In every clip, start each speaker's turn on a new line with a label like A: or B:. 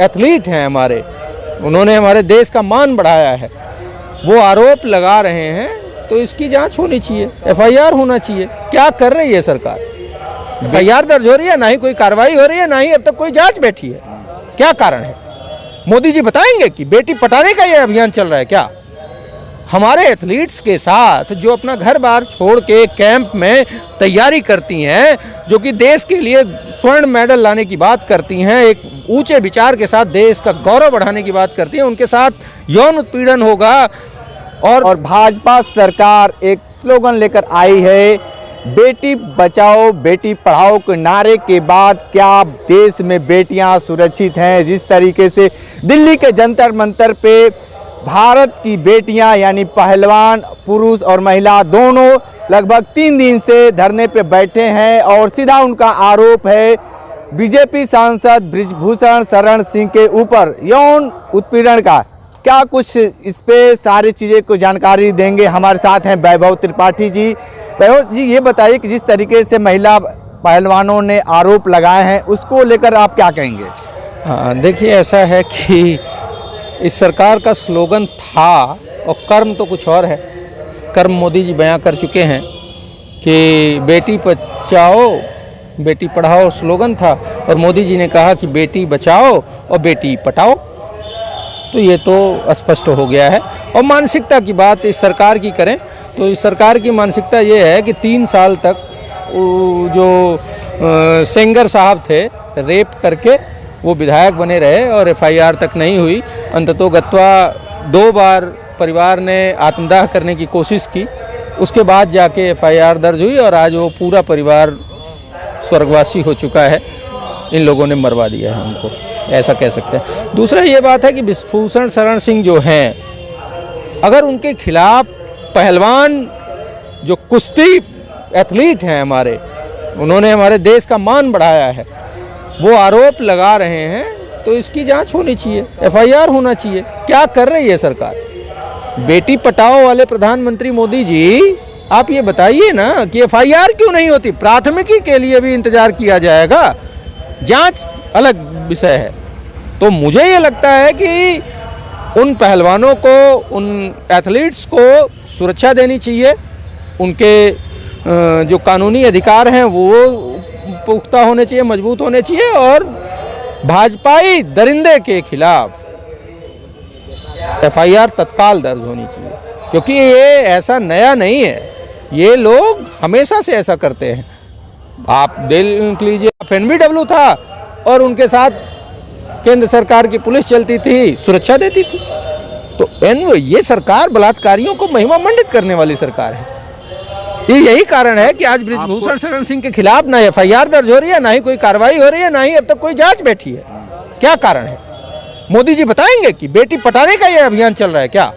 A: Athlete हैं हमारे, उन्होंने हमारे देश का मान बढ़ाया है, वो आरोप लगा रहे हैं, तो इसकी जांच होनी चाहिए, एफआईआर होना चाहिए। क्या कर रही है सरकार? एफआईआर दर्ज हो रही है, ना ही कोई कार्रवाई हो रही है, ना ही अब तक कोई जांच बैठी है। क्या कारण है? मोदी जी बताएंगे कि बेटी पटाने का ये अभियान चल रहा है क्या? हमारे एथलीट्स के साथ जो अपना घर बार छोड़ के कैंप में तैयारी करती हैं, जो कि देश के लिए स्वर्ण मेडल लाने की बात करती हैं, एक ऊंचे विचार के साथ देश का गौरव बढ़ाने की बात करती हैं, उनके साथ यौन उत्पीड़न होगा।
B: और भाजपा सरकार एक स्लोगन लेकर आई है, बेटी बचाओ बेटी पढ़ाओ के नारे के बाद क्या देश में बेटियां सुरक्षित हैं? जिस तरीके से दिल्ली के जंतर मंतर पे भारत की बेटियां यानी पहलवान पुरुष और महिला दोनों लगभग 3 दिन से धरने पे बैठे हैं और सीधा उनका आरोप है बीजेपी सांसद बृजभूषण शरण सिंह के ऊपर यौन उत्पीड़न का। क्या कुछ इस पे सारी चीज़ें को जानकारी देंगे? हमारे साथ हैं वैभव त्रिपाठी जी। वैभव जी, ये बताइए कि जिस तरीके से महिला पहलवानों ने आरोप लगाए हैं उसको लेकर आप क्या कहेंगे?
A: हाँ, देखिए, ऐसा है कि इस सरकार का स्लोगन था और कर्म तो कुछ और है। कर्म मोदी जी बयां कर चुके हैं कि बेटी बचाओ बेटी पढ़ाओ स्लोगन था, और मोदी जी ने कहा कि बेटी बचाओ और बेटी पटाओ। तो ये तो स्पष्ट हो गया है। और मानसिकता की बात इस सरकार की करें तो इस सरकार की मानसिकता ये है कि 3 साल तक जो सेंगर साहब थे, रेप करके वो विधायक बने रहे और एफआईआर तक नहीं हुई। अंततोगत्वा 2 बार परिवार ने आत्मदाह करने की कोशिश की, उसके बाद जाके एफआईआर दर्ज हुई और आज वो पूरा परिवार स्वर्गवासी हो चुका है। इन लोगों ने मरवा दिया है हमको, ऐसा कह सकते हैं। दूसरा ये बात है कि बृजभूषण शरण सिंह जो हैं, अगर उनके खिलाफ पहलवान जो कुश्ती एथलीट हैं हमारे, उन्होंने हमारे देश का मान बढ़ाया है, वो आरोप लगा रहे हैं, तो इसकी जांच होनी चाहिए, एफआईआर होना चाहिए। क्या कर रही है सरकार? बेटी पटाओ वाले प्रधानमंत्री मोदी जी, आप ये बताइए ना कि एफआईआर क्यों नहीं होती? प्राथमिकी के लिए भी इंतजार किया जाएगा, जांच अलग विषय है। तो मुझे ये लगता है कि उन पहलवानों को, उन एथलीट्स को सुरक्षा देनी चाहिए, उनके जो कानूनी अधिकार हैं वो पुख्ता होने चाहिए, मजबूत होने चाहिए, और भाजपाई दरिंदे के खिलाफ एफआईआर तत्काल दर्ज होनी चाहिए, क्योंकि ये ऐसा नया नहीं है, ये लोग हमेशा से ऐसा करते हैं। आप देख लीजिए, एनबीडब्ल्यू था और उनके साथ केंद्र सरकार की पुलिस चलती थी, सुरक्षा देती थी। तो ये सरकार बलात्कारियों को महिमा मंडित करने वाली सरकार है। यही कारण है कि आज बृजभूषण शरण सिंह के खिलाफ ना एफआईआर दर्ज हो रही है, ना ही कोई कार्रवाई हो रही है, ना ही अब तक कोई जांच बैठी है। क्या कारण है? मोदी जी बताएंगे कि बेटी पटाने का ये अभियान चल रहा है क्या?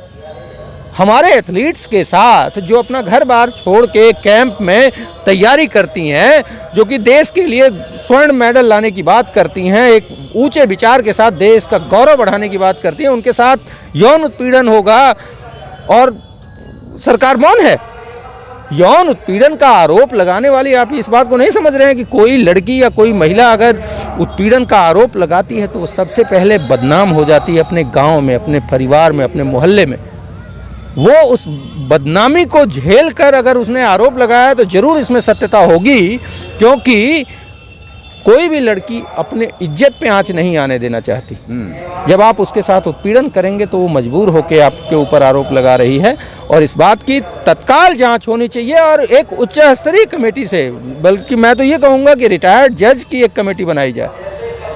A: हमारे एथलीट्स के साथ जो अपना घर बार छोड़ के कैंप में तैयारी करती हैं, जो कि देश के लिए स्वर्ण मेडल लाने की बात करती हैं, एक ऊंचे विचार के साथ देश का गौरव बढ़ाने की बात करती हैं, उनके साथ यौन उत्पीड़न होगा और सरकार मौन है। यौन उत्पीड़न का आरोप लगाने वाली, आप इस बात को नहीं समझ रहे हैं कि कोई लड़की या कोई महिला अगर उत्पीड़न का आरोप लगाती है तो वो सबसे पहले बदनाम हो जाती है अपने गांव में, अपने परिवार में, अपने मोहल्ले में। वो उस बदनामी को झेल कर अगर उसने आरोप लगाया तो जरूर इसमें सत्यता होगी, क्योंकि कोई भी लड़की अपने इज्जत पे आंच नहीं आने देना चाहती। जब आप उसके साथ उत्पीड़न करेंगे तो वो मजबूर होकर आपके ऊपर आरोप लगा रही है, और इस बात की तत्काल जांच होनी चाहिए और एक उच्च स्तरीय कमेटी से, बल्कि मैं तो ये कहूँगा कि रिटायर्ड जज की एक कमेटी बनाई जाए,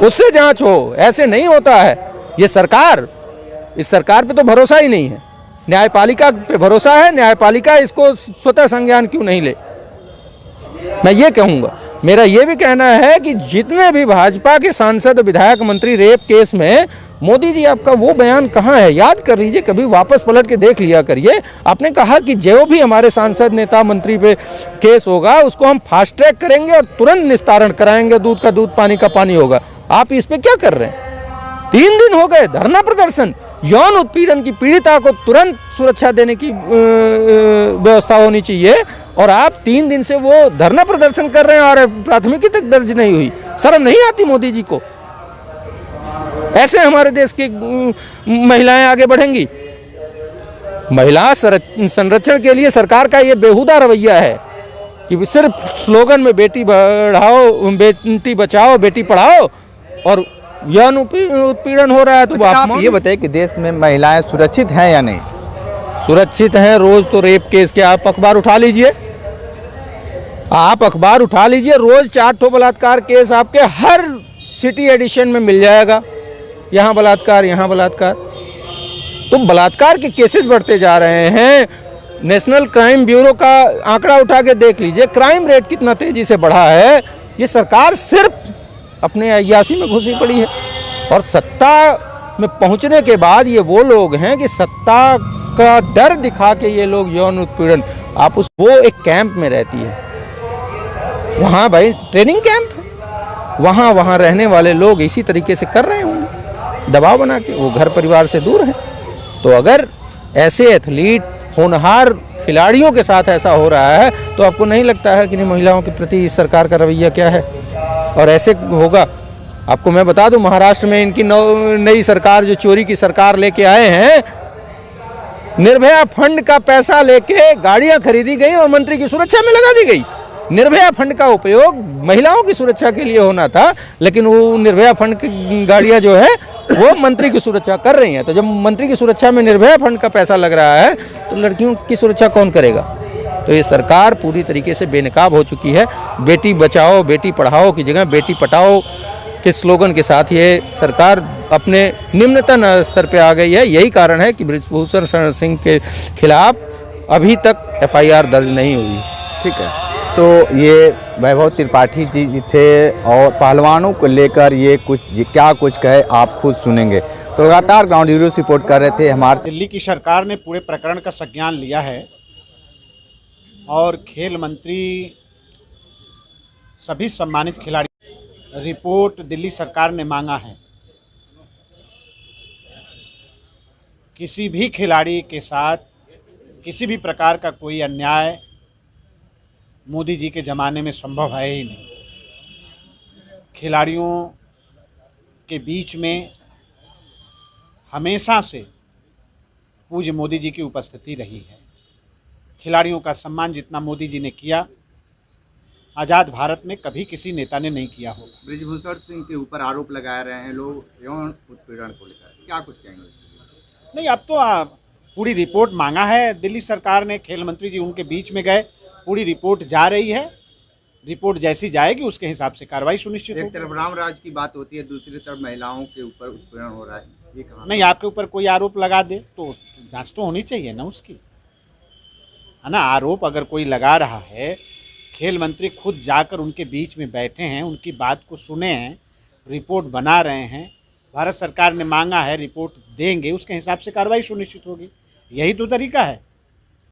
A: उससे जांच हो। ऐसे नहीं होता है। ये सरकार, इस सरकार पे तो भरोसा ही नहीं है, न्यायपालिका पे भरोसा है। न्यायपालिका इसको स्वतः संज्ञान क्यों नहीं ले? मैं ये कहूँगा। मेरा ये भी कहना है कि जितने भी भाजपा के सांसद, विधायक, मंत्री रेप केस में, मोदी जी आपका वो बयान कहाँ है? याद कर लीजिए, कभी वापस पलट के देख लिया करिए। आपने कहा कि जो भी हमारे सांसद, नेता, मंत्री पे केस होगा उसको हम फास्ट ट्रैक करेंगे और तुरंत निस्तारण कराएंगे, दूध का दूध, पानी का पानी होगा। आप इस पे क्या कर रहे हैं? 3 दिन हो गए धरना प्रदर्शन। यौन उत्पीड़न की पीड़िता को तुरंत सुरक्षा देने की व्यवस्था होनी चाहिए, और आप 3 दिन से वो धरना प्रदर्शन कर रहे हैं और प्राथमिकी तक दर्ज नहीं हुई। शर्म नहीं आती मोदी जी को? ऐसे हमारे देश की महिलाएं आगे बढ़ेंगी? महिला संरक्षण के लिए सरकार का ये बेहुदा रवैया है कि सिर्फ स्लोगन में बेटी बढ़ाओ, बेटी बचाओ, बेटी पढ़ाओ, और यौन उत्पीड़न हो रहा है। तो
B: अच्छा, आप ये बताइए कि देश में महिलाएं सुरक्षित हैं या नहीं?
A: सुरक्षित हैं। रोज तो रेप केस के आप अखबार उठा लीजिए, आप अखबार उठा लीजिए, रोज 4 ठो बलात्कार केस आपके हर सिटी एडिशन में मिल जाएगा। यहाँ बलात्कार, यहाँ बलात्कार। तो बलात्कार के केसेस बढ़ते जा रहे हैं। नेशनल क्राइम ब्यूरो का आंकड़ा उठा के देख लीजिए, क्राइम रेट कितना तेजी से बढ़ा है। ये सरकार सिर्फ अपने अय्यासी में घुसी पड़ी है, और सत्ता में पहुंचने के बाद ये वो लोग हैं कि सत्ता का डर दिखा के ये लोग यौन उत्पीड़न, आप उस वो एक कैंप में रहती है, वहाँ भाई ट्रेनिंग कैंप है, वहाँ रहने वाले लोग इसी तरीके से कर रहे होंगे दबाव बना के, वो घर परिवार से दूर हैं। तो अगर ऐसे एथलीट, होनहार खिलाड़ियों के साथ ऐसा हो रहा है, तो आपको नहीं लगता है कि नहीं महिलाओं के प्रति इस सरकार का रवैया क्या है? और ऐसे होगा। आपको मैं बता दूं, महाराष्ट्र में इनकी नई सरकार, जो चोरी की सरकार लेके आए हैं, निर्भया फंड का पैसा लेके गाड़ियां खरीदी गई और मंत्री की सुरक्षा में लगा दी गई। निर्भया फंड का उपयोग महिलाओं की सुरक्षा के लिए होना था, लेकिन वो निर्भया फंड की गाड़ियां जो है वो मंत्री की सुरक्षा कर रही हैं। तो जब मंत्री की सुरक्षा में निर्भया फंड का पैसा लग रहा है, तो लड़कियों की सुरक्षा कौन करेगा? तो ये सरकार पूरी तरीके से बेनकाब हो चुकी है। बेटी बचाओ, बेटी पढ़ाओ की जगह बेटी पटाओ के स्लोगन के साथ ये सरकार अपने निम्नतम स्तर पे आ गई है। यही कारण है कि बृजभूषण शरण सिंह के खिलाफ अभी तक FIR दर्ज नहीं हुई।
B: ठीक है, तो ये वैभव त्रिपाठी जी थे, और पहलवानों को लेकर ये क्या कुछ कहे आप खुद सुनेंगे। तो लगातार ग्राउंड जीरो से रिपोर्ट कर रहे थे हमारे।
C: दिल्ली की सरकार ने पूरे प्रकरण का संज्ञान लिया है, और खेल मंत्री, सभी सम्मानित खिलाड़ी, रिपोर्ट दिल्ली सरकार ने मांगा है। किसी भी खिलाड़ी के साथ किसी भी प्रकार का कोई अन्याय मोदी जी के ज़माने में संभव है ही नहीं। खिलाड़ियों के बीच में हमेशा से पूज्य मोदी जी की उपस्थिति रही है। खिलाड़ियों का सम्मान जितना मोदी जी ने किया, आज़ाद भारत में कभी किसी नेता ने नहीं किया होगा।
B: बृजभूषण सिंह के ऊपर आरोप लगा रहे हैं लोग यौन उत्पीड़न को लेकर, क्या कुछ कहेंगे?
C: नहीं, अब तो पूरी रिपोर्ट मांगा है दिल्ली सरकार ने, खेल मंत्री जी उनके बीच में गए, पूरी रिपोर्ट जा रही है। रिपोर्ट जैसी जाएगी उसके हिसाब से कार्रवाई सुनिश्चित होगी।
B: एक तरफ रामराज की बात होती है, दूसरी तरफ महिलाओं के ऊपर उत्पीड़न हो रहा है, ये कहाँ?
C: नहीं, आपके ऊपर कोई आरोप लगा दे तो जांच तो होनी चाहिए ना उसकी, है ना। आरोप अगर कोई लगा रहा है, खेल मंत्री खुद जाकर उनके बीच में बैठे हैं, उनकी बात को सुने हैं, रिपोर्ट बना रहे हैं, भारत सरकार ने मांगा है, रिपोर्ट देंगे, उसके हिसाब से कार्रवाई सुनिश्चित होगी। यही तो तरीका है।